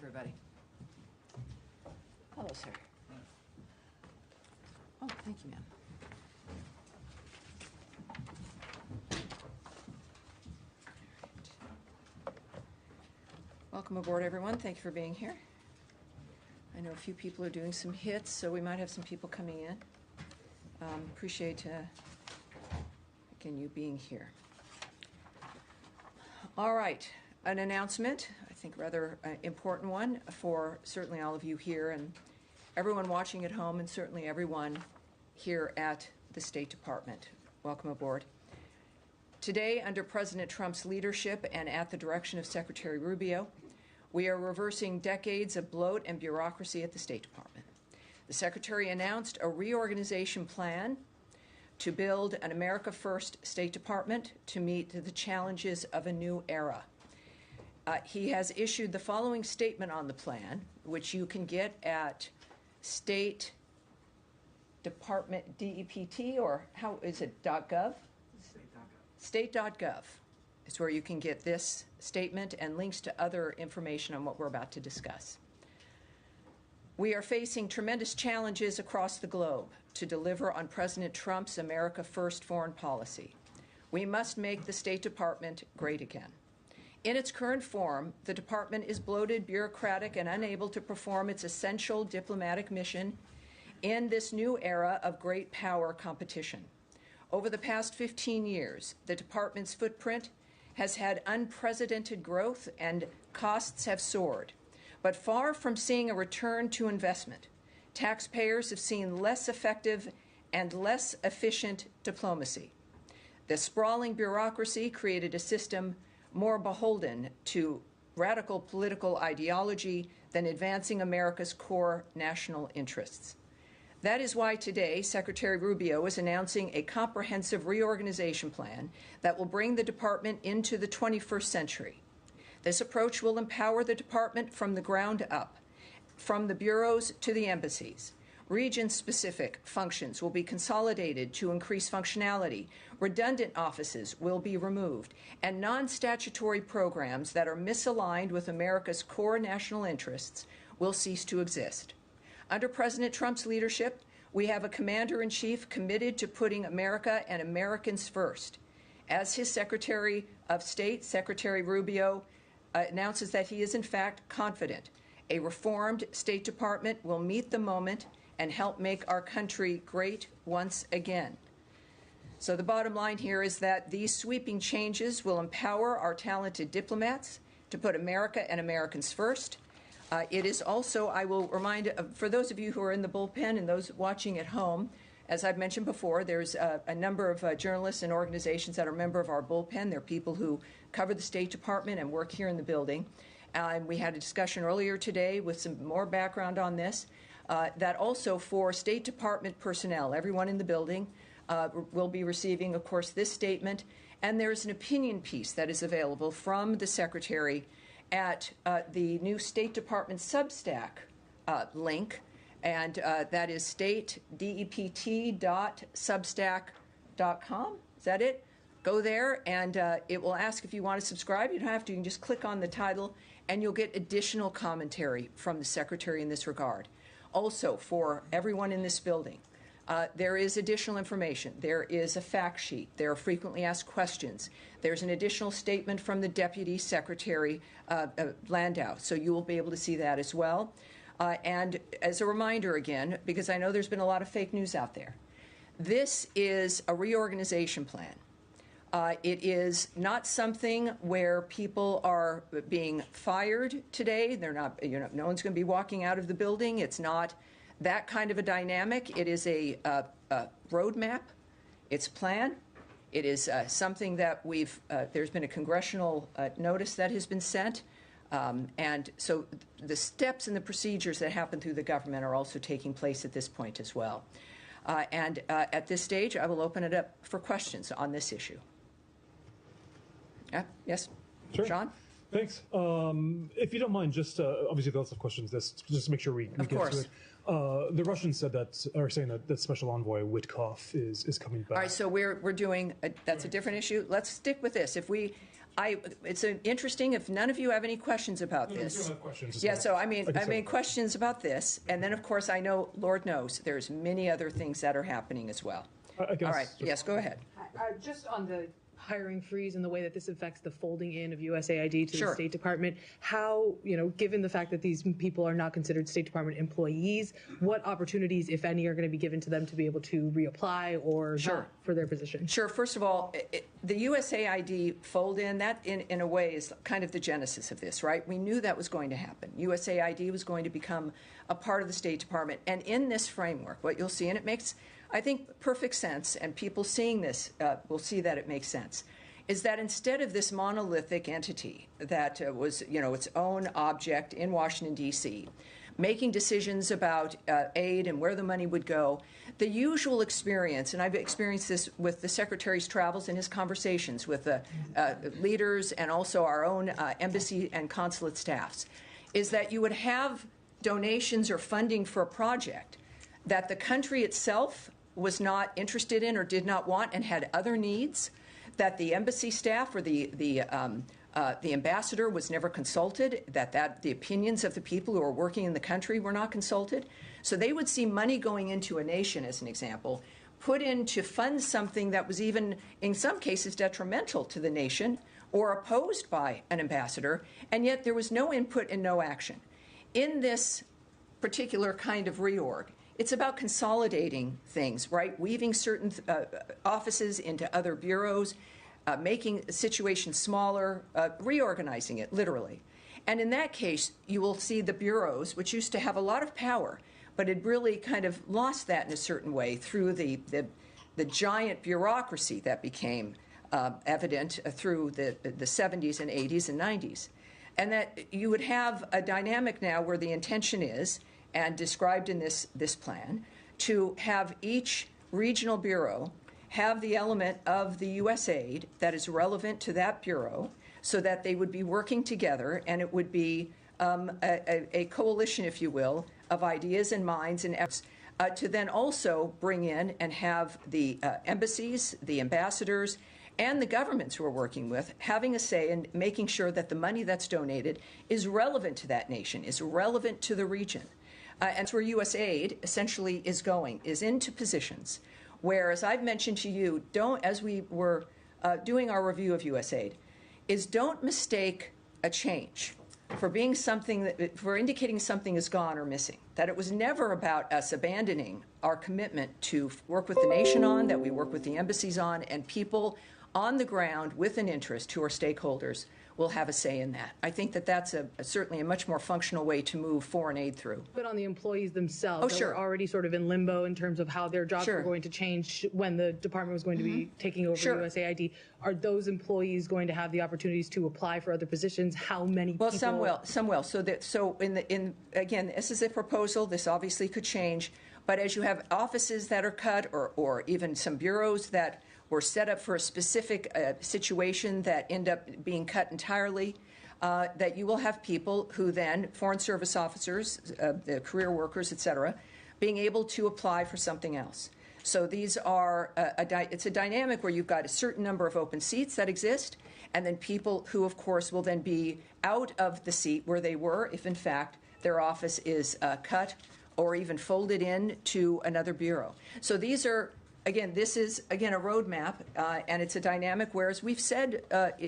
everybody. Hello, sir. Oh, thank you, ma'am. Welcome aboard, everyone. Thank you for being here. I know a few people are doing some hits, so we might have some people coming in. Appreciate, again, you being here. All right, an announcement, I think rather important one for certainly all of you here and everyone watching at home and certainly everyone here at the State Department. Welcome aboard. Today, under President Trump's leadership and at the direction of Secretary Rubio, we are reversing decades of bloat and bureaucracy at the State Department. The Secretary announced a reorganization plan to build an America First State Department to meet the challenges of a new era. He has issued the following statement on the plan, which you can get at State Department DEPT, or how is it, .gov? State.gov. State.gov is where you can get this statement and links to other information on what we're about to discuss. We are facing tremendous challenges across the globe to deliver on President Trump's America First foreign policy. We must make the State Department great again. In its current form, the department is bloated, bureaucratic, and unable to perform its essential diplomatic mission in this new era of great power competition. Over the past 15 years, the department's footprint has had unprecedented growth and costs have soared. But far from seeing a return to investment, taxpayers have seen less effective and less efficient diplomacy. The sprawling bureaucracy created a system more beholden to radical political ideology than advancing America's core national interests. That is why today Secretary Rubio is announcing a comprehensive reorganization plan that will bring the department into the 21st century. This approach will empower the department from the ground up, from the bureaus to the embassies. Region-specific functions will be consolidated to increase functionality, redundant offices will be removed, and non-statutory programs that are misaligned with America's core national interests will cease to exist. Under President Trump's leadership, we have a commander-in-chief committed to putting America and Americans first. As his Secretary of State, Secretary Rubio, announces that he is in fact confident a reformed State Department will meet the moment and help make our country great once again. So the bottom line here is that these sweeping changes will empower our talented diplomats to put America and Americans first. It is also, I will remind, for those of you who are in the bullpen and those watching at home, as I've mentioned before, there's a number of journalists and organizations that are a member of our bullpen. They're people who cover the State Department and work here in the building. And we had a discussion earlier today with some more background on this, that also for State Department personnel, everyone in the building will be receiving, of course, this statement. And there's an opinion piece that is available from the Secretary at the new State Department Substack link. And that is statedept.substack.com. Is that it? Go there, and it will ask if you want to subscribe. You don't have to. You can just click on the title, and you'll get additional commentary from the Secretary in this regard. Also, for everyone in this building, there is additional information. There is a fact sheet. There are frequently asked questions. There's an additional statement from the Deputy Secretary Landau, so you will be able to see that as well. And as a reminder again, because I know there's been a lot of fake news out there, this is a reorganization plan. It is not something where people are being fired today. They're not, no one's going to be walking out of the building. It's not that kind of a dynamic. It is a roadmap. It's a plan. It is something that there's been a congressional notice that has been sent. And so the steps and the procedures that happen through the government are also taking place at this point as well. And at this stage, I will open it up for questions on this issue. Yeah? Yes? Sure. Sean? Thanks. If you don't mind, just obviously lots of questions. Just to make sure we get to it. The Russians said that, are saying that Special Envoy Witkoff is coming back. All right. So we're doing that's a different issue. Let's stick with this. It's interesting. If none of you have any questions about this, yeah. So I mean, questions about this, and then of course I know, Lord knows, there's many other things that are happening as well. All right. Yes, go ahead. Just on the hiring freeze and the way that this affects the folding in of USAID to the State Department, how, given the fact that these people are not considered State Department employees, what opportunities, if any, are going to be given to them to be able to reapply or not for their position? Sure. First of all, the USAID fold in, that in a way is kind of the genesis of this, right? We knew that was going to happen. USAID was going to become a part of the State Department. And in this framework, what you'll see, and it makes, I think, perfect sense, and people seeing this will see that it makes sense, is that instead of this monolithic entity that was, its own object in Washington, D.C., making decisions about aid and where the money would go, the usual experience, and I've experienced this with the Secretary's travels and his conversations with the leaders and also our own embassy and consulate staffs, is that you would have donations or funding for a project that the country itself was not interested in or did not want and had other needs, that the embassy staff or the ambassador was never consulted, that the opinions of the people who are working in the country were not consulted. So they would see money going into a nation, as an example, put in to fund something that was even, in some cases, detrimental to the nation or opposed by an ambassador, and yet there was no input and no action. In this particular kind of reorg, it's about consolidating things, right? Weaving certain offices into other bureaus, making situations smaller, reorganizing it, literally. And in that case, you will see the bureaus, which used to have a lot of power, but had really kind of lost that in a certain way through the giant bureaucracy that became evident through the 70s and 80s and 90s. And that you would have a dynamic now where the intention is, and described in this plan, to have each regional bureau have the element of the U.S. aid that is relevant to that bureau so that they would be working together, and it would be a coalition, if you will, of ideas and minds and efforts to then also bring in and have the embassies, the ambassadors, and the governments we're working with having a say in making sure that the money that's donated is relevant to that nation, is relevant to the region. And that's where U.S. aid essentially is going, is into positions where, as I've mentioned to you, as we were doing our review of U.S. aid, is don't mistake a change for being something for indicating something is gone or missing. That it was never about us abandoning our commitment to work with the nation on, that we work with the embassies on, and people on the ground with an interest who are stakeholders will have a say in that. I think that that's certainly a much more functional way to move foreign aid through. But on the employees themselves, that were already sort of in limbo in terms of how their jobs were going to change when the department was going to be taking over USAID, are those employees going to have the opportunities to apply for other positions? How many people? Well, some will. So again, this is a proposal. This obviously could change. But as you have offices that are cut, or even some bureaus that were set up for a specific situation that end up being cut entirely, that you will have people who then, Foreign Service officers, the career workers, et cetera, being able to apply for something else. So these are, it's a dynamic where you've got a certain number of open seats that exist, and then people who, of course, will then be out of the seat where they were if, in fact, their office is cut or even folded in to another bureau. So these are, again, this is, again, a roadmap, and it's a dynamic, whereas we've said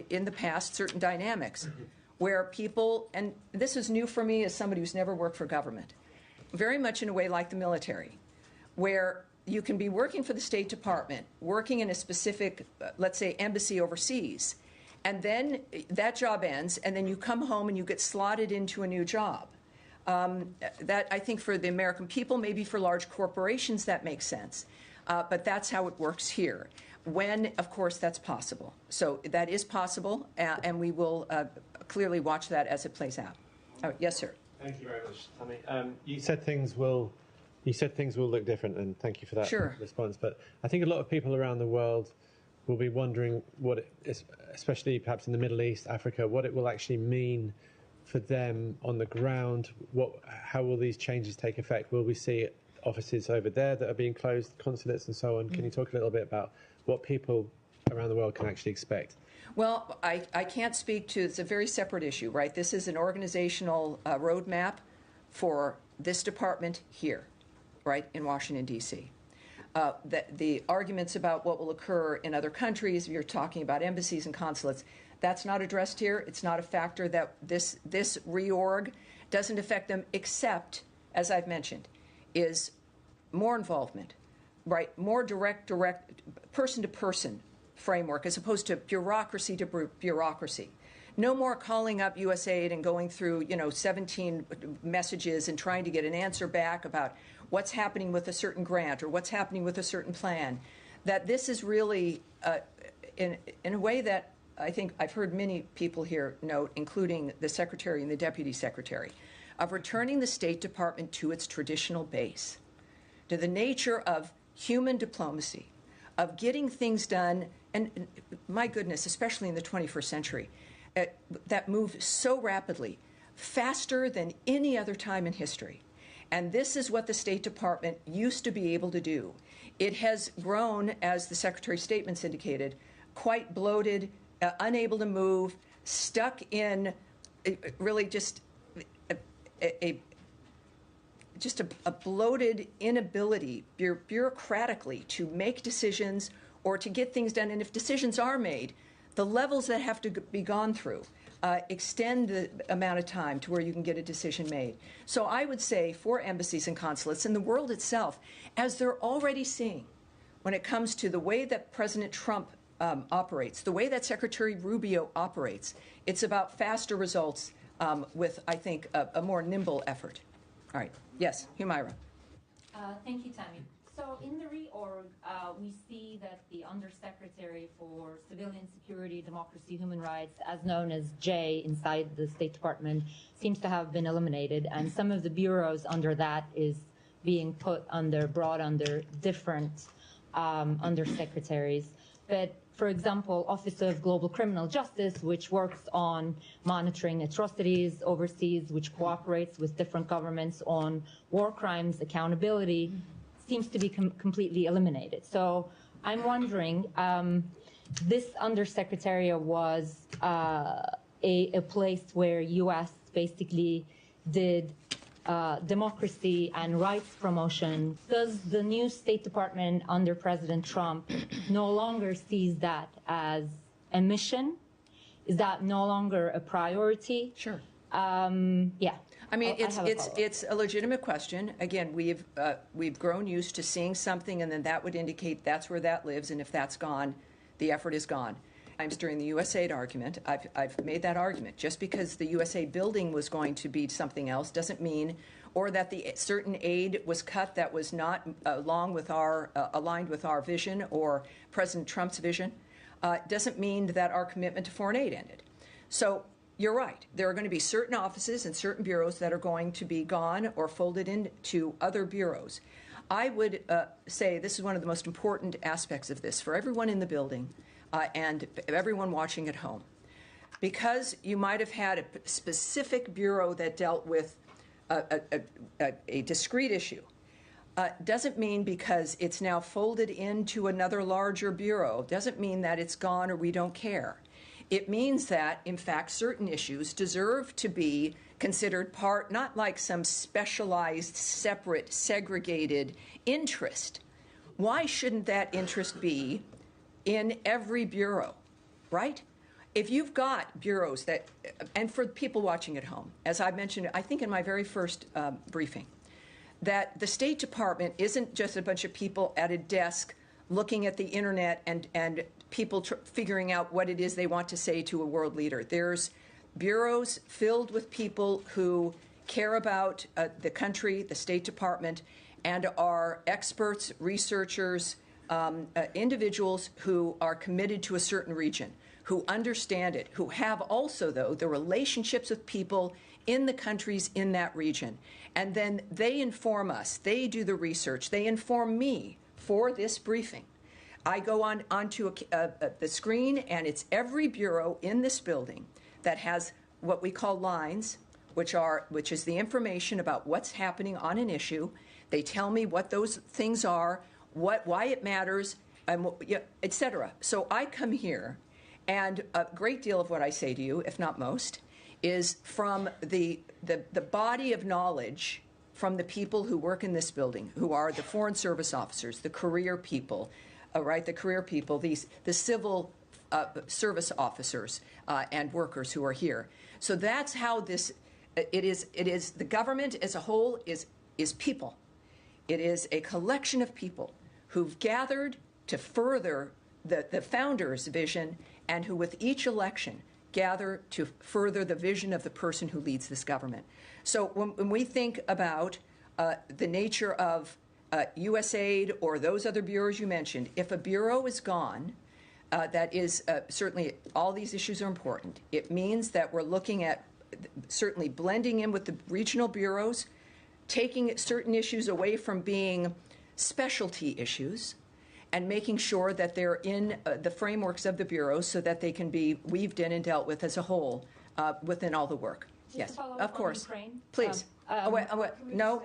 in the past certain dynamics where people, and this is new for me as somebody who's never worked for government, very much in a way like the military, where you can be working for the State Department, working in a specific, let's say, embassy overseas, and then that job ends, and then you come home and you get slotted into a new job. That, I think, for the American people, maybe for large corporations, that makes sense. But that's how it works here, when, of course, that's possible. So that is possible, and we will clearly watch that as it plays out. Oh, yes, sir. Thank you very much, Tammy. You said things will look different, and thank you for that response. But I think a lot of people around the world will be wondering what it is, especially perhaps in the Middle East, Africa, what it will actually mean for them on the ground. How will these changes take effect? Will we see offices over there that are being closed, consulates and so on? Can you talk a little bit about what people around the world can actually expect? Well, I can't speak to, it's a very separate issue, right? This is an organizational roadmap for this department here, right, in Washington, D.C. The arguments about what will occur in other countries, you're talking about embassies and consulates, that's not addressed here. It's not a factor that this reorg doesn't affect them, except, as I've mentioned, is more involvement, right? More direct, person-to-person framework as opposed to bureaucracy to bureaucracy. No more calling up USAID and going through, 17 messages and trying to get an answer back about what's happening with a certain grant or what's happening with a certain plan. That this is really, in a way that I think I've heard many people here note, including the Secretary and the Deputy Secretary, of returning the State Department to its traditional base, to the nature of human diplomacy, of getting things done, and my goodness, especially in the 21st century, that move so rapidly, faster than any other time in history. And this is what the State Department used to be able to do. It has grown, as the Secretary's statements indicated, quite bloated, unable to move, stuck in really just a bloated inability bureaucratically to make decisions or to get things done. And if decisions are made, the levels that have to be gone through extend the amount of time to where you can get a decision made. So I would say for embassies and consulates and the world itself, as they're already seeing when it comes to the way that President Trump operates, the way that Secretary Rubio operates, it's about faster results with, I think, a more nimble effort. All right. Yes, Humaira. Thank you, Tammy. So in the reorg, we see that the Undersecretary for Civilian Security, Democracy, Human Rights, as known as J inside the State Department, seems to have been eliminated, and some of the bureaus under that is being brought under different undersecretaries. But for example, Office of Global Criminal Justice, which works on monitoring atrocities overseas, which cooperates with different governments on war crimes, accountability, seems to be completely eliminated. So I'm wondering, this undersecretariat was a place where U.S. basically did democracy and rights promotion. Does the new State Department under President Trump no longer sees that as a mission? Is that no longer a priority? Sure. Yeah. I mean, it's a legitimate question. Again, we've grown used to seeing something, and then that would indicate that's where that lives, and if that's gone, the effort is gone. During the USAID argument, I've made that argument. Just because the USAID building was going to be something else doesn't mean, or that the certain aid was cut that was not aligned with our vision or President Trump's vision, doesn't mean that our commitment to foreign aid ended. So you're right. There are going to be certain offices and certain bureaus that are going to be gone or folded into other bureaus. I would say this is one of the most important aspects of this for everyone in the building and everyone watching at home. Because you might have had a specific bureau that dealt with a discrete issue, doesn't mean because it's now folded into another larger bureau, doesn't mean that it's gone or we don't care. It means that, in fact, certain issues deserve to be considered part, not like some specialized, separate, segregated interest. Why shouldn't that interest be in every bureau, right? If you've got bureaus that, and for people watching at home, as I mentioned, I think in my very first briefing, that the State Department isn't just a bunch of people at a desk looking at the internet and people figuring out what it is they want to say to a world leader. There's bureaus filled with people who care about the country, the State Department, and are experts, researchers, individuals who are committed to a certain region, who understand it, who have also, though, the relationships with people in the countries in that region. And then they inform us. They do the research. They inform me for this briefing. I go onto the screen, and it's every bureau in this building that has what we call lines, which is the information about what's happening on an issue. They tell me what those things are, why it matters, et cetera. So I come here, and a great deal of what I say to you, if not most, is from the body of knowledge from the people who work in this building, who are the Foreign Service officers, the career people, the career people, the civil service officers and workers who are here. So that's how this, it is the government as a whole is people. It is a collection of people who've gathered to further the founders' vision, and who with each election gather to further the vision of the person who leads this government. So when we think about the nature of USAID or those other bureaus you mentioned, if a bureau is gone, that is certainly all these issues are important. It means that we're looking at certainly blending in with the regional bureaus, taking certain issues away from being specialty issues, and making sure that they're in the frameworks of the bureaus so that they can be weaved in and dealt with as a whole within all the work. Yes, of course. Please. No,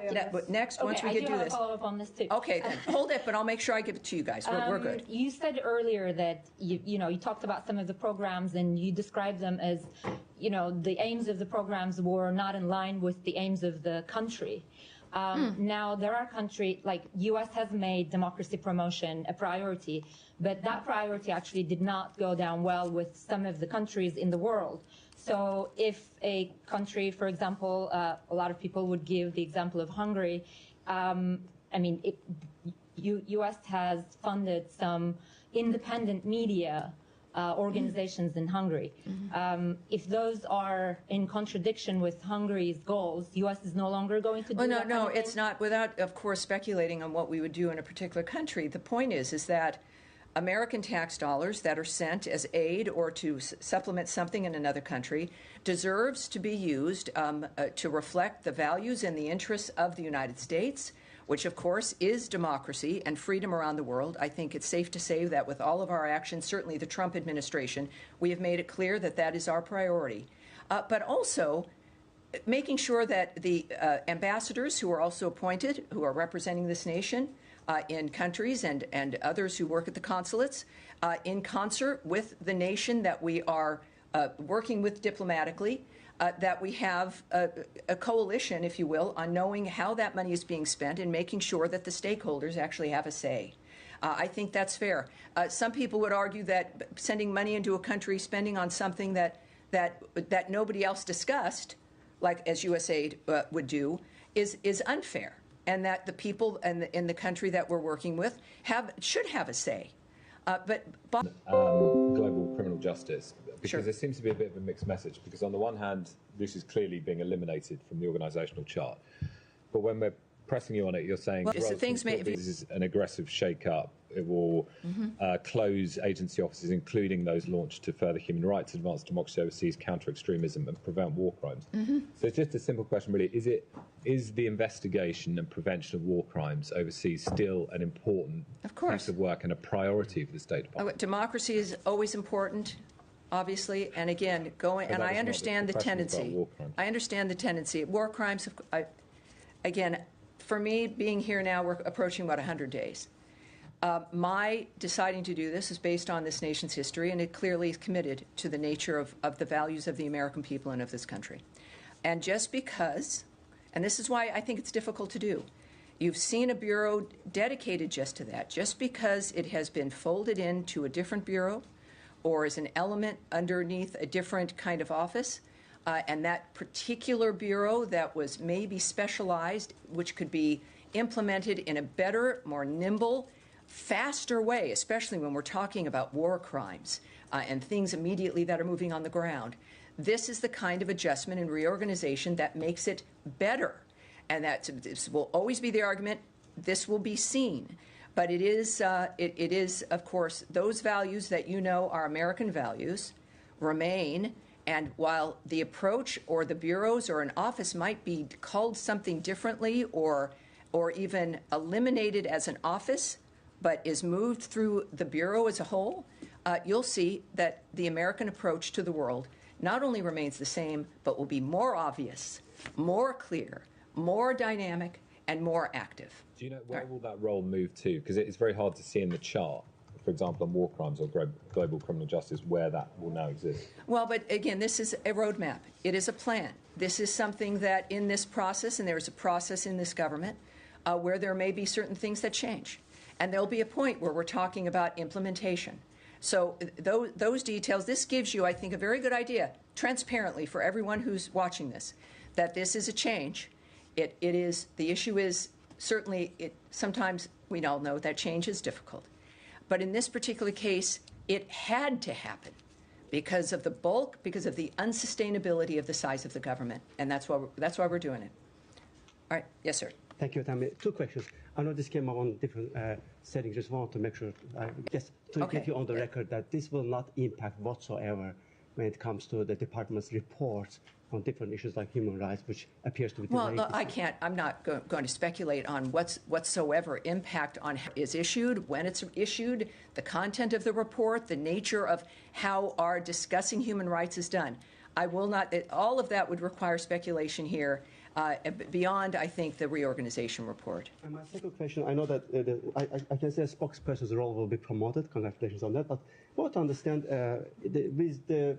next, once we get to this. I do have a follow-up on this too. Okay, then hold it, but I'll make sure I give it to you guys. We're good. You said earlier that you talked about some of the programs and you described them as, the aims of the programs were not in line with the aims of the country. Now, there are countries, like U.S. has made democracy promotion a priority, but that priority actually did not go down well with some of the countries in the world. So if a country, for example, a lot of people would give the example of Hungary, U.S. has funded some independent media organizations in Hungary. If those are in contradiction with Hungary's goals, the U.S. is no longer going to do that. No, it's not. Without, of course, speculating on what we would do in a particular country, the point is that American tax dollars that are sent as aid or to supplement something in another country deserves to be used to reflect the values and the interests of the United States, which, of course, is democracy and freedom around the world. I think it's safe to say that with all of our actions, certainly the Trump administration, we have made it clear that that is our priority. But also making sure that the ambassadors who are also appointed, who are representing this nation in countries and others who work at the consulates, in concert with the nation that we are working with diplomatically, that we have a coalition, if you will, on knowing how that money is being spent and making sure that the stakeholders actually have a say. I think that's fair. Some people would argue that sending money into a country, spending on something that nobody else discussed, like as USAID would do, is unfair, and that the people in the country that we're working with should have a say. Global criminal justice, because Sure. there seems to be a bit of a mixed message, because on the one hand, this is clearly being eliminated from the organisational chart, but when we're pressing you on it, you're saying this is an aggressive shake-up. It will close agency offices, including those launched to further human rights, advance democracy overseas, counter extremism, and prevent war crimes. So it's just a simple question, really: is the investigation and prevention of war crimes overseas still an important piece of work and a priority for the State Department? Democracy is always important, obviously, and again, and I understand the tendency. I understand the tendency. War crimes, again, for me, being here now, we're approaching about 100 days. My deciding to do this is based on this nation's history, and it clearly is committed to the nature of the values of the American people and of this country. And just because, and this is why I think it's difficult to do, you've seen a bureau dedicated just to that, just because it has been folded into a different bureau or is an element underneath a different kind of office, and that particular bureau that was maybe specialized, which could be implemented in a better, more nimble, faster way, especially when we're talking about war crimes and things immediately that are moving on the ground. This is the kind of adjustment and reorganization that makes it better. And this will always be the argument. This will be seen. But it is, of course, those values that you know are American values remain. And while the approach or the bureaus or an office might be called something differently or even eliminated as an office, but is moved through the bureau as a whole, you'll see that the American approach to the world not only remains the same, but will be more obvious, more clear, more dynamic, and more active. Do you know where will that role move to? Because it's very hard to see in the chart for example, on war crimes or global criminal justice, where that will now exist? Well, but again, this is a roadmap. It is a plan. This is something that in this process, and there's a process in this government, where there may be certain things that change. And there'll be a point where we're talking about implementation. So those details, this gives you, I think, a very good idea, transparently for everyone who's watching this, that this is a change. The issue is certainly, sometimes we all know that change is difficult. But in this particular case, it had to happen because of the bulk, because of the unsustainability of the size of the government. And that's why we're doing it. All right. Yes, sir. Thank you, Tammy. Two questions. I know this came up on different settings. Just want to make sure, just to get you on the record, that this will not impact whatsoever when it comes to the department's reports on different issues like human rights, which appears to be delayed. Well, no, I'm not going to speculate on whatsoever impact on is issued, when it's issued, the content of the report, the nature of how our discussing human rights is done. I will not. All of that would require speculation here. Beyond, I think, the reorganization report. And my second question, I know that I can say a spokesperson's role will be promoted. Congratulations on that. But I want to understand, with the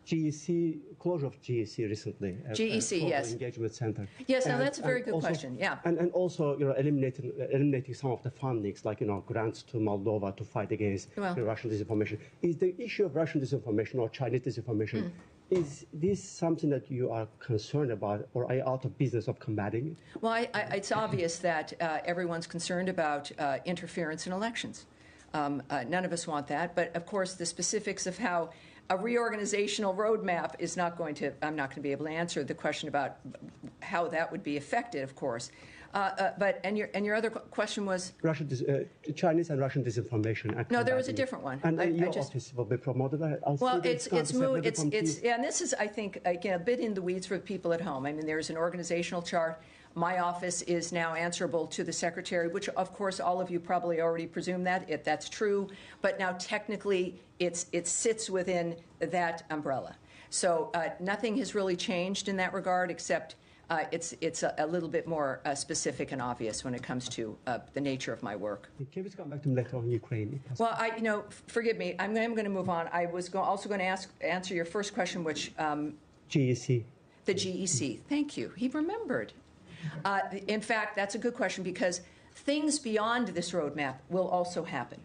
GEC, closure of GEC recently. GEC, yes. Engagement Center. Yes, no, that's a very good question, yeah. And also, eliminating some of the fundings, like, grants to Moldova to fight against Russian disinformation. Is the issue of Russian disinformation or Chinese disinformation, is this something that you are concerned about, or are you out of business of combating it? Well, it's obvious that everyone's concerned about interference in elections. None of us want that, but of course the specifics of how a reorganizational roadmap is not going to, I'm not going to be able to answer the question about how that would be affected, of course. And your other question was? Chinese and Russian disinformation. No, there was a different one. And your office will be promoted. Well, it's moved. Yeah, and this is, I think, again, a bit in the weeds for the people at home. I mean, there's an organizational chart. My office is now answerable to the secretary, which, of course, all of you probably already presume that, if that's true. But now, technically, it sits within that umbrella. So nothing has really changed in that regard, except it's a little bit more specific and obvious when it comes to the nature of my work. Can we come back to later on Ukraine? Well, forgive me. I'm going to move on. I was also going to answer your first question, which GEC. The GEC. Thank you. He remembered. In fact, that's a good question because things beyond this roadmap will also happen.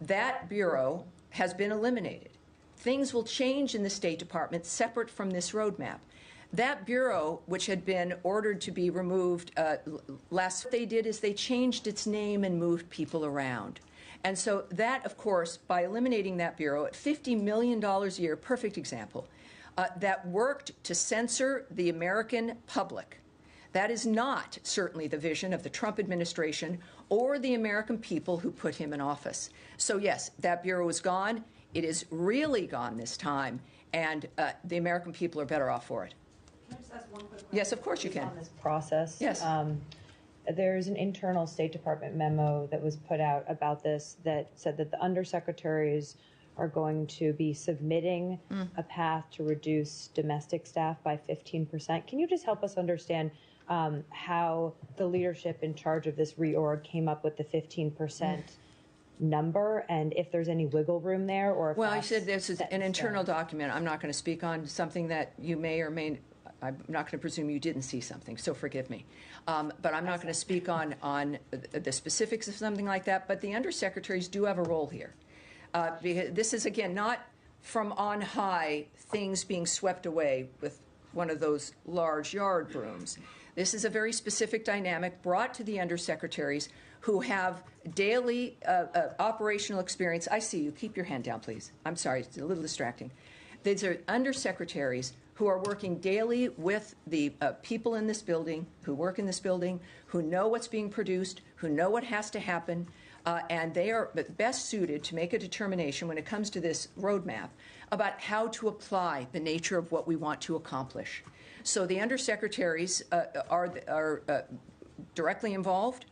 That bureau has been eliminated. Things will change in the State Department separate from this roadmap. That bureau, which had been ordered to be removed what they did is they changed its name and moved people around. And so that, of course, by eliminating that bureau at $50 million a year, perfect example, that worked to censor the American public. That is not certainly the vision of the Trump administration or the American people who put him in office. So, yes, that bureau is gone. It is really gone this time, and the American people are better off for it. Can I just ask one quick question? Yes, of course you can. On this process. Yes. There's an internal State Department memo that was put out about this that said that the undersecretaries are going to be submitting a path to reduce domestic staff by 15%. Can you just help us understand how the leadership in charge of this reorg came up with the 15% number, and if there's any wiggle room there, or if well, I said this is an internal document. I'm not going to speak on something that you may or may. I'm not going to presume you didn't see something, so forgive me. But I'm not going to speak on the specifics of something like that. But the undersecretaries do have a role here. Because this is, again, not from on high things being swept away with one of those large yard brooms. This is a very specific dynamic brought to the undersecretaries who have daily operational experience. I see you. Keep your hand down, please. I'm sorry. It's a little distracting. These are undersecretaries who are working daily with the people in this building, who work in this building, who know what's being produced, who know what has to happen, and they are best suited to make a determination when it comes to this roadmap about how to apply the nature of what we want to accomplish. So the undersecretaries are directly involved,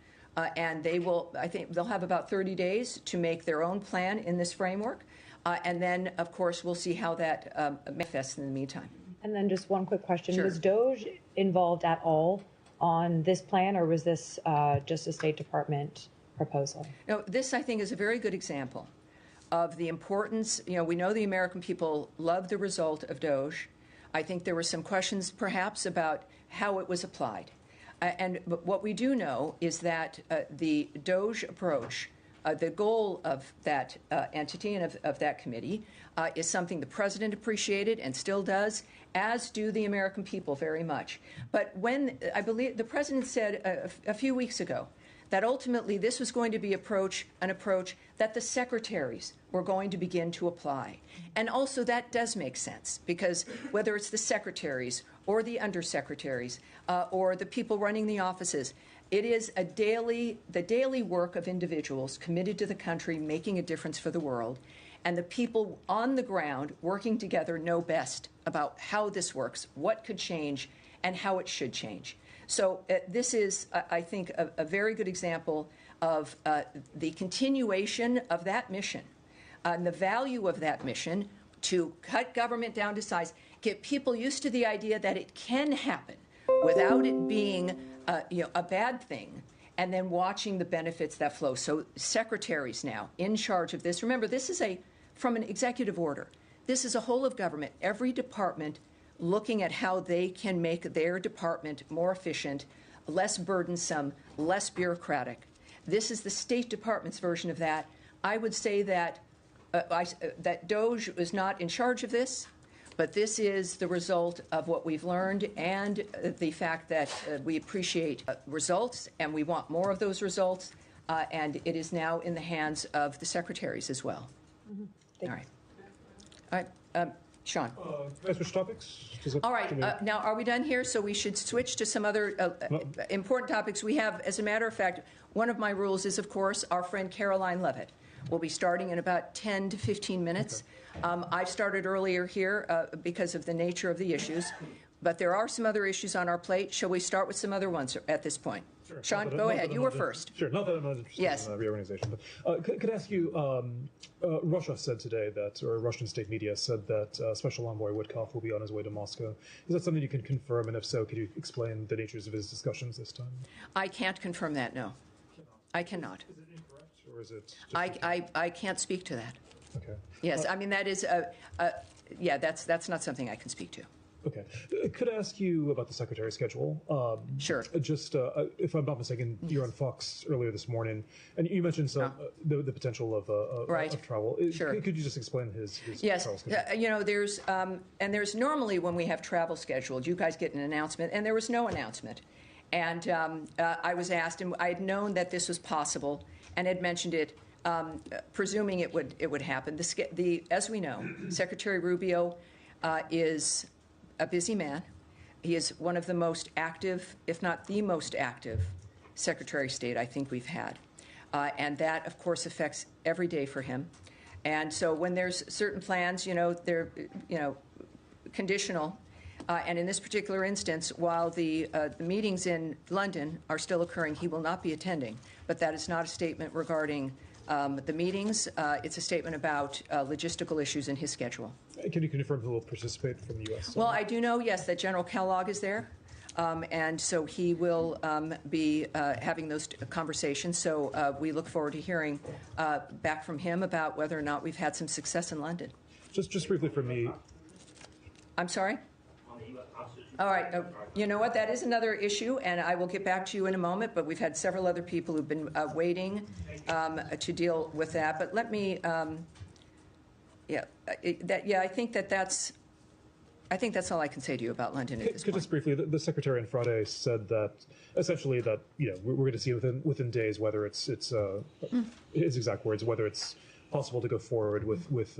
and they will, I think they'll have about 30 days to make their own plan in this framework. And then, of course, we'll see how that manifests in the meantime. And then just one quick question. Sure. Was DOJ involved at all on this plan, or was this just a State Department proposal? This, I think, is a very good example of the importance. We know the American people love the result of DOGE. I think there were some questions, perhaps, about how it was applied. But what we do know is that the DOGE approach, the goal of that entity and of that committee, is something the president appreciated and still does, as do the American people very much. But when I believe the president said a few weeks ago that ultimately this was going to be an approach that the secretaries were going to begin to apply. And also that does make sense, because whether it's the secretaries or the undersecretaries or the people running the offices, it is the daily work of individuals committed to the country, making a difference for the world. And the people on the ground working together know best about how this works, what could change, and how it should change. So this is, I think, a very good example of the continuation of that mission and the value of that mission to cut government down to size, get people used to the idea that it can happen without it being a bad thing, and then watching the benefits that flow. So secretaries now in charge of this. Remember, this is from an executive order. This is a whole of government, every department looking at how they can make their department more efficient, less burdensome, less bureaucratic. This is the State Department's version of that. I would say that that DOGE is not in charge of this, but this is the result of what we've learned and the fact that we appreciate results and we want more of those results, and it is now in the hands of the secretaries as well. Mm-hmm. All right. Sean. Can I switch topics? All right. Now, are we done here? So we should switch to some other important topics. We have, as a matter of fact, one of my rules is, of course, our friend Caroline Levitt will be starting in about 10 to 15 minutes. Okay. I've started earlier here because of the nature of the issues, but there are some other issues on our plate. Shall we start with some other ones at this point? Sure. Sean, go ahead. You were first. Sure. Not that I'm not interested in reorganization, but could I ask you, Russia said today that, or Russian state media said that Special Envoy Witkoff will be on his way to Moscow. Is that something you can confirm? And if so, could you explain the natures of his discussions this time? I can't confirm that, no. I cannot. Is it incorrect, or is it I can't speak to that. Okay. Yes, I mean, that is, yeah, that's not something I can speak to. Okay. Could I ask you about the Secretary's schedule? Sure. Just, if I'm not mistaken, you're on Fox earlier this morning, and you mentioned the potential of travel. Sure. Could you just explain his yes. travel schedule? There's normally when we have travel scheduled, you guys get an announcement, and there was no announcement. And I was asked, and I had known that this was possible, and had mentioned it, presuming it would happen. As we know, Secretary Rubio is a busy man. He is one of the most active, if not the most active, Secretary of State I think we've had. And that, of course, affects every day for him. And so when there's certain plans, they're, conditional. And in this particular instance, while the meetings in London are still occurring, he will not be attending. But that is not a statement regarding the meetings. It's a statement about logistical issues in his schedule. Can you confirm who will participate from the U.S.? Well, I do know, yes, that General Kellogg is there. And so he will be having those conversations. So we look forward to hearing back from him about whether or not we've had some success in London. Just briefly for me. I'm sorry? All right. You know what? That is another issue, and I will get back to you in a moment, but we've had several other people who've been waiting to deal with that. But let me, I think that's all I can say to you about London at this point. Just briefly, the Secretary on Friday said that essentially that we're going to see within days whether it's his exact words, whether it's possible to go forward with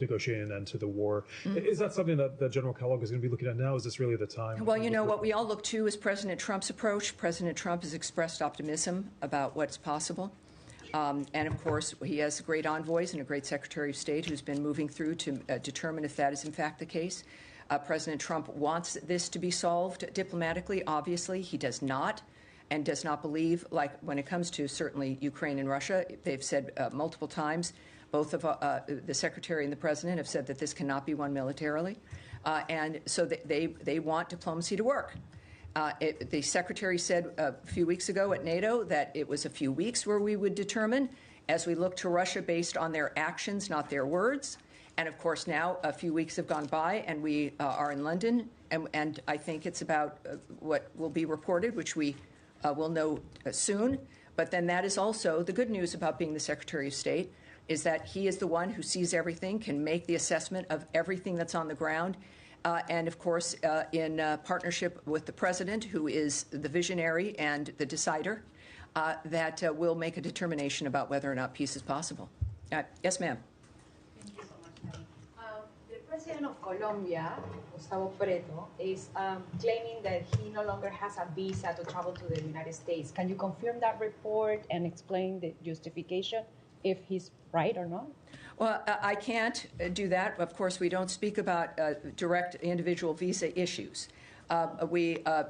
negotiating an end to the war. Mm-hmm. Is that something that General Kellogg is going to be looking at now? Is this really the time? Well, what we all look to is President Trump's approach. President Trump has expressed optimism about what's possible. And, of course, he has great envoys and a great Secretary of State who's been moving through to determine if that is, in fact, the case. President Trump wants this to be solved diplomatically. Obviously, he does not. And does not believe, like when it comes to certainly Ukraine and Russia, they've said multiple times, both of the Secretary and the President have said that this cannot be won militarily. And so they want diplomacy to work. The Secretary said a few weeks ago at NATO that it was a few weeks where we would determine as we look to Russia based on their actions, not their words. And of course, now a few weeks have gone by and we are in London. And I think it's about what will be reported, which we will know soon. But then that is also the good news about being the Secretary of State, is that he is the one who sees everything, can make the assessment of everything that's on the ground. And of course, in partnership with the President, who is the visionary and the decider, that will make a determination about whether or not peace is possible. Yes, ma'am. Thank you so much, Tammy. The President of Colombia, Gustavo Petro, is claiming that he no longer has a visa to travel to the United States. Can you confirm that report and explain the justification, if he's right or not? Well, I can't do that. Of course, we don't speak about direct individual visa issues.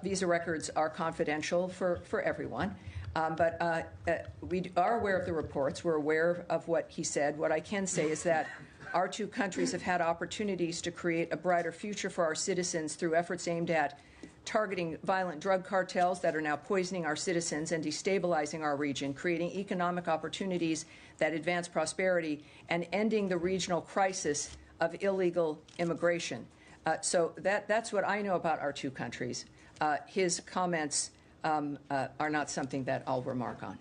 Visa records are confidential for everyone. But we are aware of the reports. We're aware of what he said. What I can say is that our two countries have had opportunities to create a brighter future for our citizens through efforts aimed at targeting violent drug cartels that are now poisoning our citizens and destabilizing our region, creating economic opportunities that advance prosperity, and ending the regional crisis of illegal immigration. So that's what I know about our two countries. His comments are not something that I'll remark on.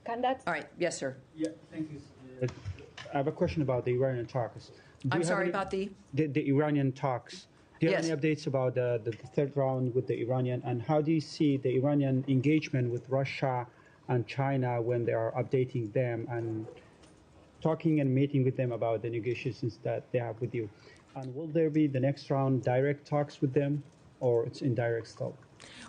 Can that? All right. Yes, sir. Yeah, thank you. I have a question about the Iranian talks. I'm sorry, about the Iranian talks. Do you have any updates about the third round with the Iranian, and how do you see the Iranian engagement with Russia and China when they are updating them and talking and meeting with them about the negotiations that they have with you? And will there be the next round direct talks with them, or it's indirect still?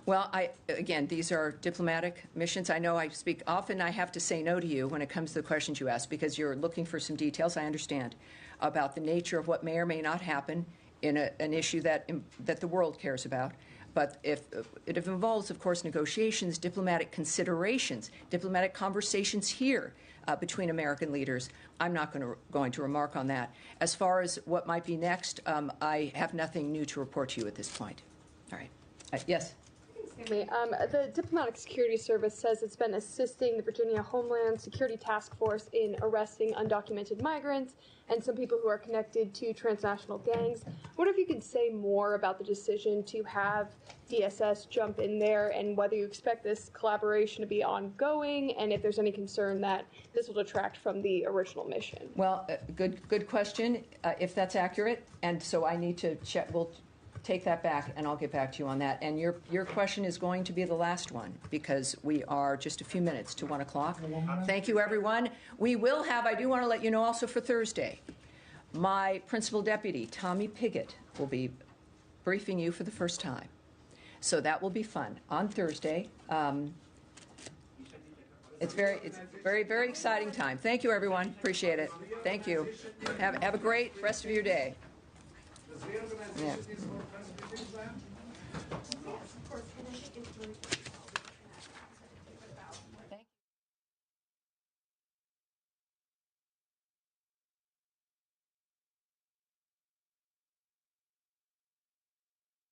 Well, again, these are diplomatic missions. I know I speak often. I have to say no to you when it comes to the questions you ask because you're looking for some details, I understand, about the nature of what may or may not happen in an issue that the world cares about. But if it involves, of course, negotiations, diplomatic considerations, diplomatic conversations here between American leaders, I'm not going to remark on that. As far as what might be next, I have nothing new to report to you at this point. All right. Yes? The Diplomatic Security Service says it's been assisting the Virginia Homeland Security Task Force in arresting undocumented migrants and some people who are connected to transnational gangs. I wonder if you could say more about the decision to have DSS jump in there and whether you expect this collaboration to be ongoing and if there's any concern that this will detract from the original mission. Well, good question, if that's accurate. And so I need to check. We'll take that back, and I'll get back to you on that. And your question is going to be the last one because we are just a few minutes to 1 o'clock. Thank you, everyone. We will have, I do want to let you know also for Thursday, my principal deputy, Tommy Pigott, will be briefing you for the first time. So that will be fun on Thursday. It's very, very exciting time. Thank you, everyone. Appreciate it. Thank you. Have a great rest of your day. Yeah.